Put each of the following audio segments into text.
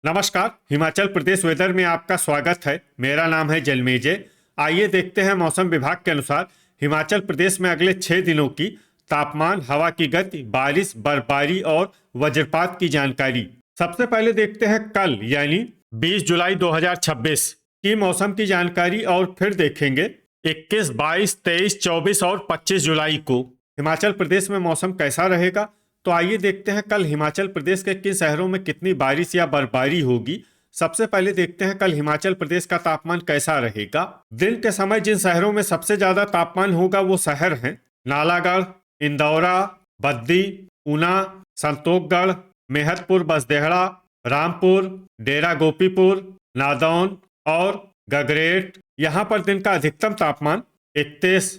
नमस्कार। हिमाचल प्रदेश वेदर में आपका स्वागत है। मेरा नाम है जलमेजय। आइए देखते हैं मौसम विभाग के अनुसार हिमाचल प्रदेश में अगले 6 दिनों की तापमान, हवा की गति, बारिश, बर्फबारी और वज्रपात की जानकारी। सबसे पहले देखते हैं कल यानी 20 जुलाई 2026 की मौसम की जानकारी और फिर देखेंगे 21, 22, 23, 24 और 25 जुलाई को हिमाचल प्रदेश में मौसम कैसा रहेगा। तो आइए देखते हैं कल हिमाचल प्रदेश के किन शहरों में कितनी बारिश या बर्फबारी होगी। सबसे पहले देखते हैं कल हिमाचल प्रदेश का तापमान कैसा रहेगा। दिन के समय जिन शहरों में सबसे ज्यादा तापमान होगा वो शहर हैं नालागढ़, इंदौरा, बद्दी, ऊना, संतोखगढ़, मेहतपुर, बसदेहड़ा, रामपुर, डेरा गोपीपुर, नादौन और गगरेट। यहाँ पर दिन का अधिकतम तापमान 31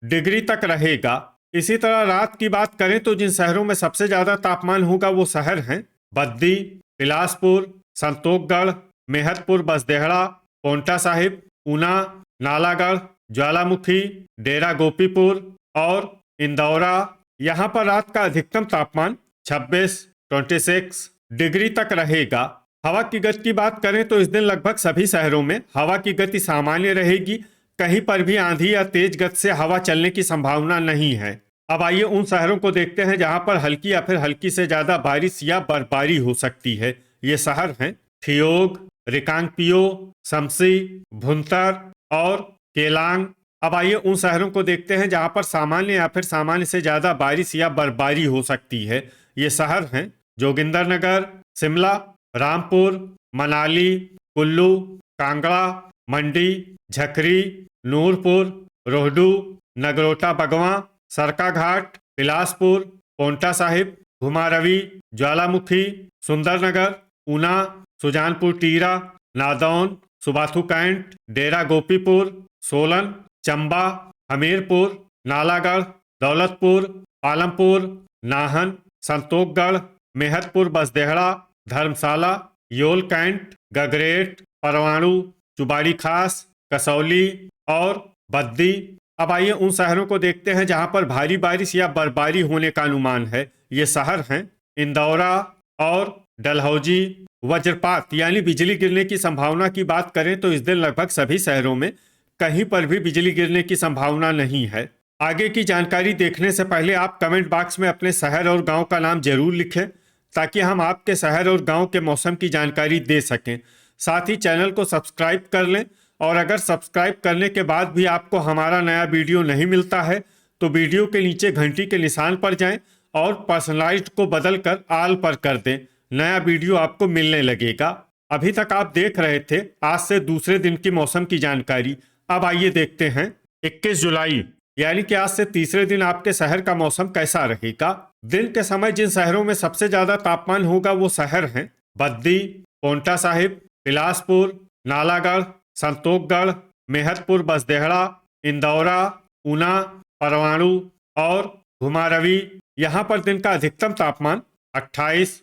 डिग्री तक रहेगा। इसी तरह रात की बात करें तो जिन शहरों में सबसे ज्यादा तापमान होगा वो शहर हैं बद्दी, बिलासपुर, संतोखगढ़, मेहतपुर, बसदेहड़ा, पोंटा साहिब, ऊना, नालागढ़, ज्वालामुखी, डेरा गोपीपुर और इंदौरा। यहाँ पर रात का अधिकतम तापमान 26 डिग्री तक रहेगा। हवा की गति की बात करें तो इस दिन लगभग सभी शहरों में हवा की गति सामान्य रहेगी। कहीं पर भी आंधी या तेज गति से हवा चलने की संभावना नहीं है। अब आइए उन शहरों को देखते हैं जहां पर हल्की या फिर हल्की से ज्यादा बारिश या बर्फबारी हो सकती है। ये शहर हैं ठियोग, रिकांगपिओ, शमसी, भुंतर और केलांग। अब आइए उन शहरों को देखते हैं जहां पर सामान्य या फिर सामान्य से ज्यादा बारिश या बर्फबारी हो सकती है। ये शहर हैं जोगिंदरनगर, शिमला, रामपुर, मनाली, कुल्लू, कांगड़ा, मंडी, झकरी, नूरपुर, रोहडू, नगरोटा बगवां, सरकाघाट, बिलासपुर, पोंटा साहिब, घुमारवी, ज्वालामुखी, सुंदरनगर, ऊना, सुजानपुर टीरा, नादौन, सुबाथू कैंट, डेरा गोपीपुर, सोलन, चंबा, हमीरपुर, नालागढ़, दौलतपुर, पालमपुर, नाहन, संतोखगढ़, मेहतपुर, बसदेहड़ा, धर्मशाला, योल कैंट, गगरेट, परवाणु, चुबाड़ी खास, कसौली और बद्दी। अब आइए उन शहरों को देखते हैं जहां पर भारी बारिश या बर्फबारी होने का अनुमान है। ये शहर हैं इंदौरा और डलहौजी। वज्रपात यानी बिजली गिरने की संभावना की बात करें तो इस दिन लगभग सभी शहरों में कहीं पर भी बिजली गिरने की संभावना नहीं है। आगे की जानकारी देखने से पहले आप कमेंट बॉक्स में अपने शहर और गांव का नाम जरूर लिखें ताकि हम आपके शहर और गांव के मौसम की जानकारी दे सकें। साथ ही चैनल को सब्सक्राइब कर लें और अगर सब्सक्राइब करने के बाद भी आपको हमारा नया वीडियो नहीं मिलता है तो वीडियो के नीचे घंटी के निशान पर जाएं और पर्सनलाइज्ड को बदलकर ऑल पर कर दें। नया वीडियो आपको मिलने लगेगा। अभी तक आप देख रहे थे आज से दूसरे दिन की मौसम की जानकारी। अब आइए देखते हैं 21 जुलाई यानी कि आज से तीसरे दिन आपके शहर का मौसम कैसा रहेगा। दिन के समय जिन शहरों में सबसे ज्यादा तापमान होगा वो शहर हैं बद्दी, पोंटा साहिब, बिलासपुर, नालागढ़, संतोखगढ़, मेहतपुर, बसदेहड़ा, इंदौरा, ऊना, परवाणु और घुमारवी। यहाँ पर दिन का अधिकतम तापमान 28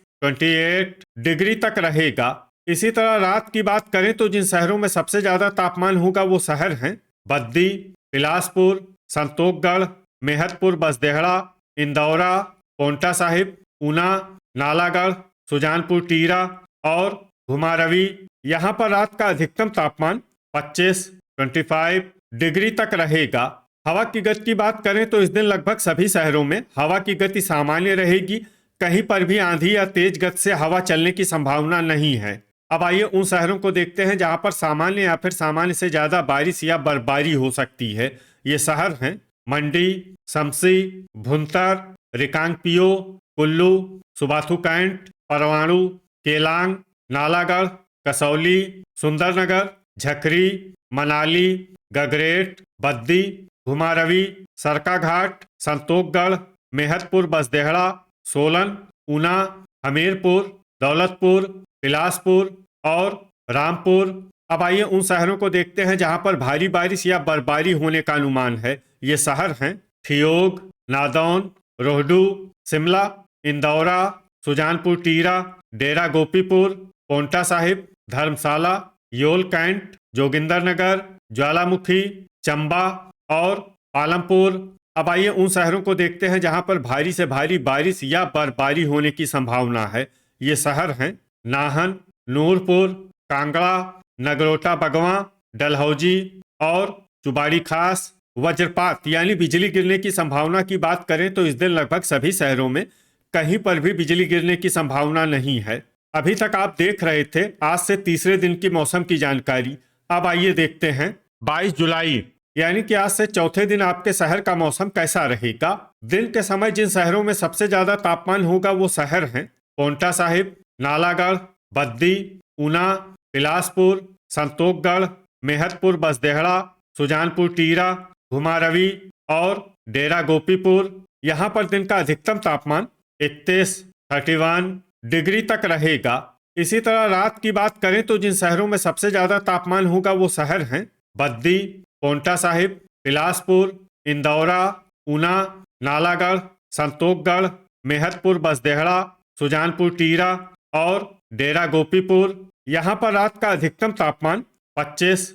डिग्री तक रहेगा। इसी तरह रात की बात करें तो जिन शहरों में सबसे ज्यादा तापमान होगा वो शहर हैं बद्दी, बिलासपुर, संतोखगढ़, मेहतपुर, बसदेहड़ा, इंदौरा, पोंटा साहिब, ऊना, नालागढ़, सुजानपुर टीरा और घुमारवी। यहाँ पर रात का अधिकतम तापमान 25 डिग्री तक रहेगा। हवा की गति की बात करें तो इस दिन लगभग सभी शहरों में हवा की गति सामान्य रहेगी। कहीं पर भी आंधी या तेज गति से हवा चलने की संभावना नहीं है। अब आइए उन शहरों को देखते हैं जहां पर सामान्य या फिर सामान्य से ज्यादा बारिश या बर्फबारी हो सकती है। ये शहर हैं मंडी, शमसी, भुंतर, रिकांगपिओ, कुल्लू, सुबाथू कैंट, परवाणु, केलांग, नालागढ़, कसौली, सुंदरनगर, झकरी, मनाली, गगरेट, बद्दी, घुमारवी, सरकाघाट, संतोखगढ़, मेहतपुर, बसदेहड़ा, सोलन, ऊना, हमीरपुर, दौलतपुर, बिलासपुर और रामपुर। अब आइए उन शहरों को देखते हैं जहां पर भारी बारिश या बर्फबारी होने का अनुमान है। ये शहर हैं ठियोग, नादौन, रोहडू, शिमला, इंदौरा, सुजानपुर टीरा, डेरा गोपीपुर, पोंटा साहिब, धर्मशाला, योल कैंट, जोगिंदरनगर, ज्वालामुखी, चंबा और पालमपुर। अब आइए उन शहरों को देखते हैं जहां पर भारी से भारी बारिश या बर्फबारी होने की संभावना है। ये शहर हैं नाहन, नूरपुर, कांगड़ा, नगरोटा बगवां, डलहौजी और चुबाड़ी खास। वज्रपात यानी बिजली गिरने की संभावना की बात करें तो इस दिन लगभग सभी शहरों में कहीं पर भी बिजली गिरने की संभावना नहीं है। अभी तक आप देख रहे थे आज से तीसरे दिन की मौसम की जानकारी। अब आइए देखते हैं 22 जुलाई यानी कि आज से चौथे दिन आपके शहर का मौसम कैसा रहेगा। दिन के समय जिन शहरों में सबसे ज्यादा तापमान होगा वो शहर हैं पोंटा साहिब, नालागढ़, बद्दी, ऊना, बिलासपुर, संतोखगढ़, मेहतपुर बसदेहड़ा, सुजानपुर टीरा, घुमारवी और डेरा गोपीपुर। यहाँ पर दिन का अधिकतम तापमान 31 डिग्री तक रहेगा। इसी तरह रात की बात करें तो जिन शहरों में सबसे ज्यादा तापमान होगा वो शहर हैं बद्दी, पोंटा साहिब, बिलासपुर, इंदौरा, ऊना, नालागढ़, संतोखगढ़, मेहतपुर बसदेहड़ा, सुजानपुर टीरा और डेरा गोपीपुर। यहाँ पर रात का अधिकतम तापमान 25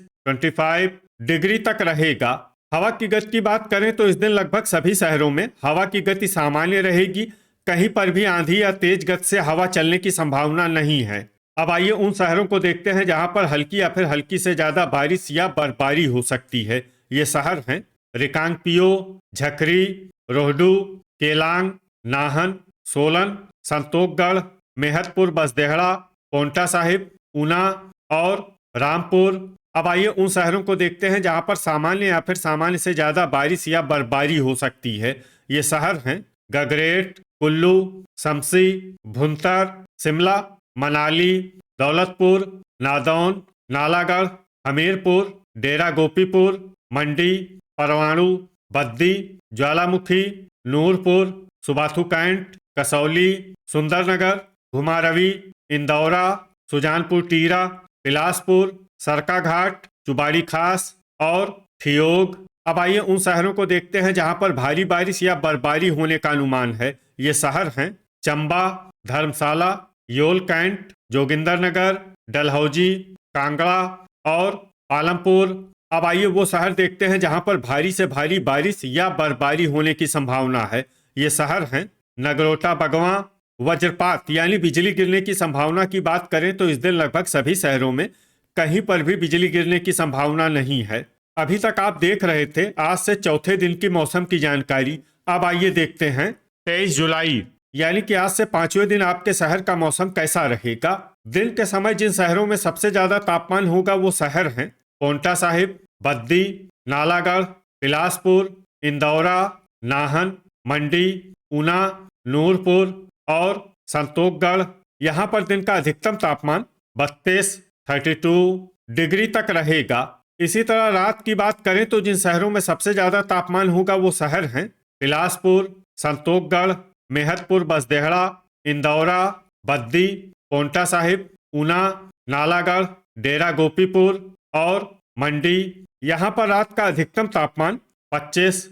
डिग्री तक रहेगा। हवा की गति की बात करें तो इस दिन लगभग सभी शहरों में हवा की गति सामान्य रहेगी। कहीं पर भी आंधी या तेज गति से हवा चलने की संभावना नहीं है। अब आइए उन शहरों को देखते हैं जहां पर हल्की या फिर हल्की से ज्यादा बारिश या बर्फबारी हो सकती है। ये शहर हैं रिकांगपिओ, झकरी, रोहडू, केलांग, नाहन, सोलन, संतोखगढ़, मेहतपुर बसदेहड़ा, पोंटा साहिब, ऊना और रामपुर। अब आइए उन शहरों को देखते हैं जहां पर सामान्य या फिर सामान्य से ज्यादा बारिश या बर्फबारी हो सकती है। ये शहर हैं गगरेट, कुल्लू, शमसी, भुंतर, शिमला, मनाली, दौलतपुर, नादौन, नालागढ़, हमीरपुर, डेरा गोपीपुर, मंडी, परवाणु, बद्दी, ज्वालामुखी, नूरपुर, सुबाथू कैंट, कसौली, सुंदरनगर, घुमारवी, इंदौरा, सुजानपुर टीरा, बिलासपुर, सरकाघाट, चुबाड़ी खास और ठियोग। अब आइए उन शहरों को देखते हैं जहां पर भारी बारिश या बर्फबारी होने का अनुमान है। ये शहर हैं चंबा, धर्मशाला, योल कैंट, जोगिंदरनगर, डलहौजी, कांगड़ा और पालमपुर। अब आइए वो शहर देखते हैं जहां पर भारी से भारी बारिश या बर्फबारी होने की संभावना है। ये शहर हैं नगरोटा बगवां। वज्रपात यानी बिजली गिरने की संभावना की बात करें तो इस दिन लगभग सभी शहरों में कहीं पर भी बिजली गिरने की संभावना नहीं है। अभी तक आप देख रहे थे आज से चौथे दिन की मौसम की जानकारी। अब आइए देखते हैं 23 जुलाई यानी कि आज से पांचवें दिन आपके शहर का मौसम कैसा रहेगा। दिन के समय जिन शहरों में सबसे ज्यादा तापमान होगा वो शहर हैं पोंटा साहिब, बद्दी, नालागढ़, बिलासपुर, इंदौरा, नाहन, मंडी, ऊना, नूरपुर और संतोखगढ़। यहाँ पर दिन का अधिकतम तापमान 32 डिग्री तक रहेगा। इसी तरह रात की बात करें तो जिन शहरों में सबसे ज्यादा तापमान होगा वो शहर हैं बिलासपुर, संतोखगढ़, मेहतपुर बसदेहड़ा, इंदौरा, बद्दी, पोंटा साहिब, ऊना, नालागढ़, डेरा गोपीपुर और मंडी। यहाँ पर रात का अधिकतम तापमान 25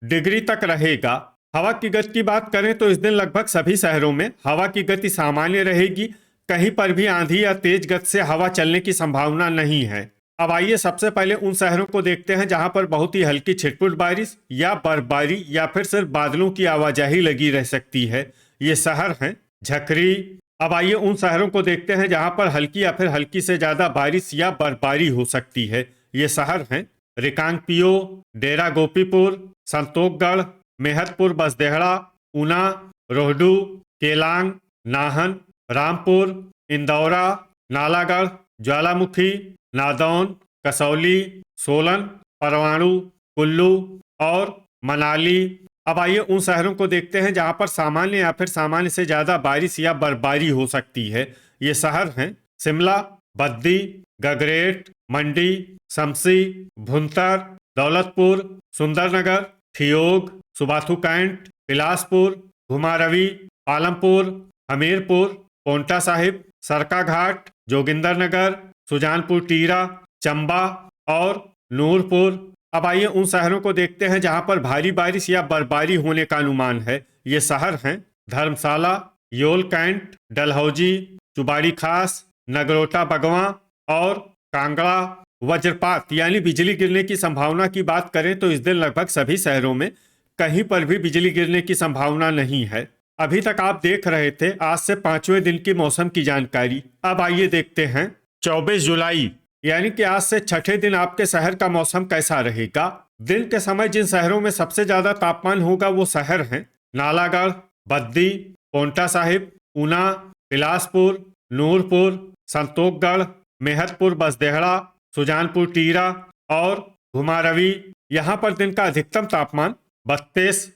डिग्री तक रहेगा। हवा की गति की बात करें तो इस दिन लगभग सभी शहरों में हवा की गति सामान्य रहेगी। कहीं पर भी आंधी या तेज गति से हवा चलने की संभावना नहीं है। अब आइए सबसे पहले उन शहरों को देखते हैं जहां पर बहुत ही हल्की छिटपुट बारिश या बर्फबारी या फिर सिर्फ बादलों की आवाजाही लगी रह सकती है। ये शहर हैं झकरी। अब आइए उन शहरों को देखते हैं जहां पर हल्की या फिर हल्की से ज्यादा बारिश या बर्फबारी हो सकती है। ये शहर हैं रिकांगपिओ, डेरा गोपीपुर, संतोखगढ़, मेहतपुर बसदेहड़ा, ऊना, रोहडू, केलांग, नाहन, रामपुर, इंदौरा, नालागढ़, ज्वालामुखी, नादौन, कसौली, सोलन, परवाणु, कुल्लू और मनाली। अब आइए उन शहरों को देखते हैं जहां पर सामान्य या फिर सामान्य से ज्यादा बारिश या बर्फबारी हो सकती है। ये शहर हैं शिमला, बद्दी, गगरेट, मंडी, शमसी, भुंतर, दौलतपुर, सुंदरनगर, ठियोग, सुबाथू कैंट, बिलासपुर, घुमारवी, पालमपुर, हमीरपुर, पोंटा साहिब, सरकाघाट, जोगिंदरनगर, सुजानपुर टीरा, चंबा और नूरपुर। अब आइए उन शहरों को देखते हैं जहां पर भारी बारिश या बर्फबारी होने का अनुमान है। ये शहर हैं धर्मशाला, योल कैंट, डलहौजी, चुबाड़ी खास, नगरोटा बगवां और कांगड़ा। वज्रपात यानी बिजली गिरने की संभावना की बात करें तो इस दिन लगभग सभी शहरों में कहीं पर भी बिजली गिरने की संभावना नहीं है। अभी तक आप देख रहे थे आज से 5वें दिन की मौसम की जानकारी। अब आइए देखते हैं 24 जुलाई यानी कि आज से छठे दिन आपके शहर का मौसम कैसा रहेगा। दिन के समय जिन शहरों में सबसे ज्यादा तापमान होगा वो शहर हैं नालागढ़, बद्दी, पोंटा साहिब, ऊना, बिलासपुर, नूरपुर, संतोखगढ़, मेहतपुर बसदेहड़ा, सुजानपुर टीरा और घुमारवी। यहाँ पर दिन का अधिकतम तापमान 32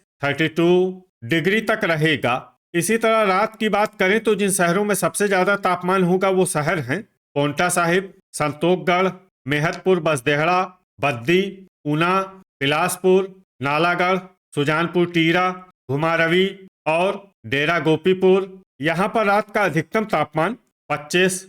डिग्री तक रहेगा। इसी तरह रात की बात करें तो जिन शहरों में सबसे ज्यादा तापमान होगा वो शहर हैं पोंटा साहिब, संतोखगढ़, मेहतपुर बसदेहड़ा, बद्दी, ऊना, बिलासपुर, नालागढ़, सुजानपुर टीरा, घुमारवी और डेरा गोपीपुर। यहाँ पर रात का अधिकतम तापमान 25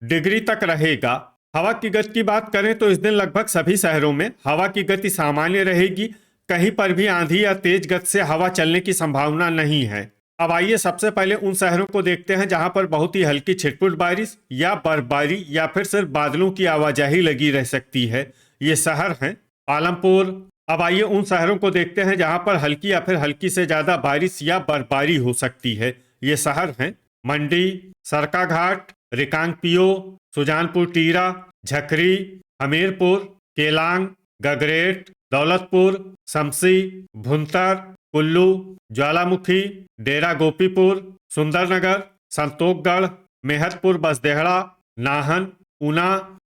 डिग्री तक रहेगा। हवा की गति की बात करें तो इस दिन लगभग सभी शहरों में हवा की गति सामान्य रहेगी। कहीं पर भी आंधी या तेज गति से हवा चलने की संभावना नहीं है। अब आइए सबसे पहले उन शहरों को देखते हैं जहां पर बहुत ही हल्की छिटपुट बारिश या बर्फबारी या फिर सिर्फ बादलों की आवाजाही लगी रह सकती है। ये शहर हैं पालमपुर। अब आइए उन शहरों को देखते हैं जहां पर हल्की या फिर हल्की से ज्यादा बारिश या बर्फबारी हो सकती है। ये शहर हैं मंडी, सरकाघाट, रिकांगपियो, सुजानपुर टीरा, झकरी, हमीरपुर, केलांग, गगरेट, दौलतपुर, शमसी, भुंतर, कुल्लू, ज्वालामुखी, डेरा गोपीपुर, सुंदरनगर, संतोखगढ़, मेहतपुर बसदेहड़ा, नाहन, ऊना,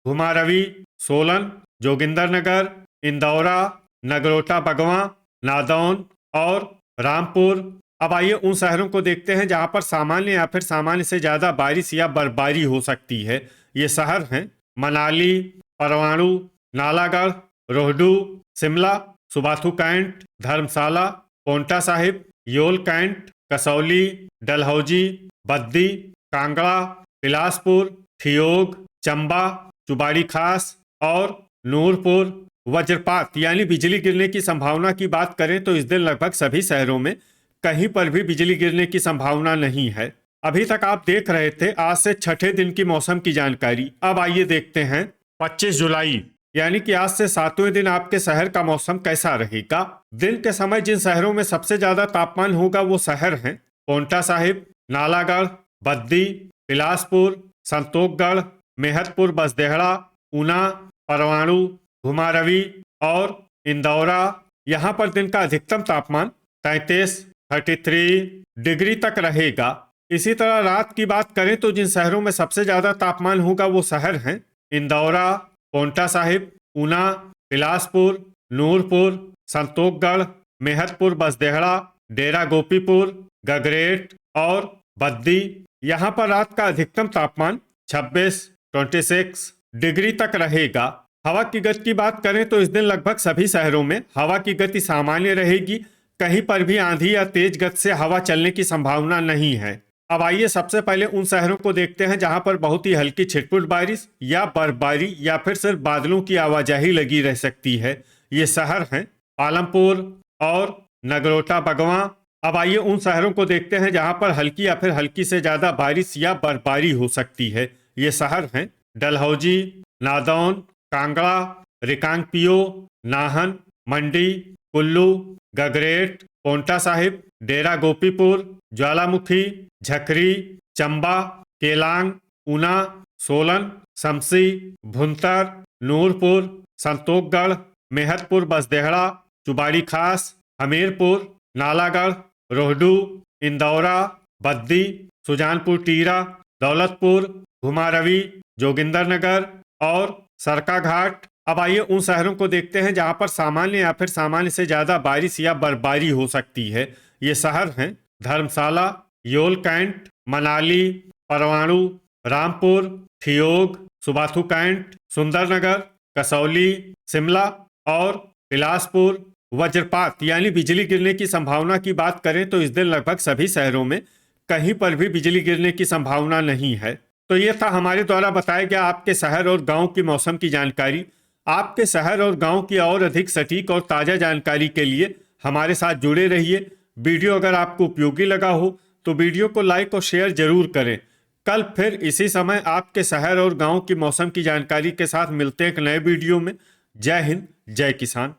घुमारवी, सोलन, जोगिंदरनगर, इंदौरा, नगरोटा बगवां, नादौन और रामपुर। अब आइए उन शहरों को देखते हैं जहां पर सामान्य या फिर सामान्य से ज्यादा बारिश या बर्फबारी हो सकती है। ये शहर हैं मनाली, परवाणु, नालागढ़, रोहडू, शिमला, सुबाथू कैंट, धर्मशाला, पोंटा साहिब, योल कैंट, कसौली, डलहौजी, बद्दी, कांगड़ा, बिलासपुर, ठियोग, चंबा, चुबाड़ी खास और नूरपुर। वज्रपात यानी बिजली गिरने की संभावना की बात करें तो इस दिन लगभग सभी शहरों में कहीं पर भी बिजली गिरने की संभावना नहीं है। अभी तक आप देख रहे थे आज से छठे दिन की मौसम की जानकारी। अब आइए देखते हैं 25 जुलाई यानी कि आज से 7वें दिन आपके शहर का मौसम कैसा रहेगा। दिन के समय जिन शहरों में सबसे ज्यादा तापमान होगा वो शहर हैं पोंटा साहिब, नालागढ़, बद्दी, बिलासपुर, संतोखगढ़, मेहतपुर बसदेहड़ा, ऊना, परवाणु, घुमारवी और इंदौरा। यहाँ पर दिन का अधिकतम तापमान 33 डिग्री तक रहेगा। इसी तरह रात की बात करें तो जिन शहरों में सबसे ज्यादा तापमान होगा वो शहर हैं इंदौरा, पोंटा साहिब, ऊना, बिलासपुर, नूरपुर, संतोखगढ़, मेहतपुर बसदेहड़ा, डेरा गोपीपुर, गगरेट और बद्दी। यहाँ पर रात का अधिकतम तापमान 26 डिग्री तक रहेगा। हवा की गति की बात करें तो इस दिन लगभग सभी शहरों में हवा की गति सामान्य रहेगी। कहीं पर भी आंधी या तेज गति से हवा चलने की संभावना नहीं है। अब आइए सबसे पहले उन शहरों को देखते हैं जहां पर बहुत ही हल्की छिटपुट बारिश या बर्फबारी या फिर सिर्फ बादलों की आवाजाही लगी रह सकती है। ये शहर हैं पालमपुर और नगरोटा बगवां। अब आइए उन शहरों को देखते हैं जहां पर हल्की या फिर हल्की से ज्यादा बारिश या बर्फबारी हो सकती है। ये शहर हैं डलहौजी, नादौन, कांगड़ा, रिकांगपियो, नाहन, मंडी, कुल्लू, गगरेट, पोंटा साहिब, डेरा गोपीपुर, ज्वालामुखी, झकरी, चंबा, केलांग, ऊना, सोलन, शमसी, भुंतर, नूरपुर, संतोखगढ़, मेहतपुर बसदेहड़ा, चुबाड़ी खास, हमीरपुर, नालागढ़, रोहडू, इंदौरा, बद्दी, सुजानपुर टीरा, दौलतपुर, घुमारवी, जोगिंदरनगर और सरकाघाट। अब आइए उन शहरों को देखते हैं जहां पर सामान्य या फिर सामान्य से ज्यादा बारिश या बर्फबारी हो सकती है। ये शहर हैं धर्मशाला, योल कैंट, मनाली, परवाणु, रामपुर, ठियोग, सुबाथू कैंट, सुंदरनगर, कसौली, शिमला और बिलासपुर। वज्रपात यानी बिजली गिरने की संभावना की बात करें तो इस दिन लगभग सभी शहरों में कहीं पर भी बिजली गिरने की संभावना नहीं है। तो ये था हमारे द्वारा बताया गया आपके शहर और गांव की मौसम की जानकारी। आपके शहर और गांव की और अधिक सटीक और ताज़ा जानकारी के लिए हमारे साथ जुड़े रहिए। वीडियो अगर आपको उपयोगी लगा हो तो वीडियो को लाइक और शेयर जरूर करें। कल फिर इसी समय आपके शहर और गांव की मौसम की जानकारी के साथ मिलते हैं एक नए वीडियो में। जय हिंद, जय किसान।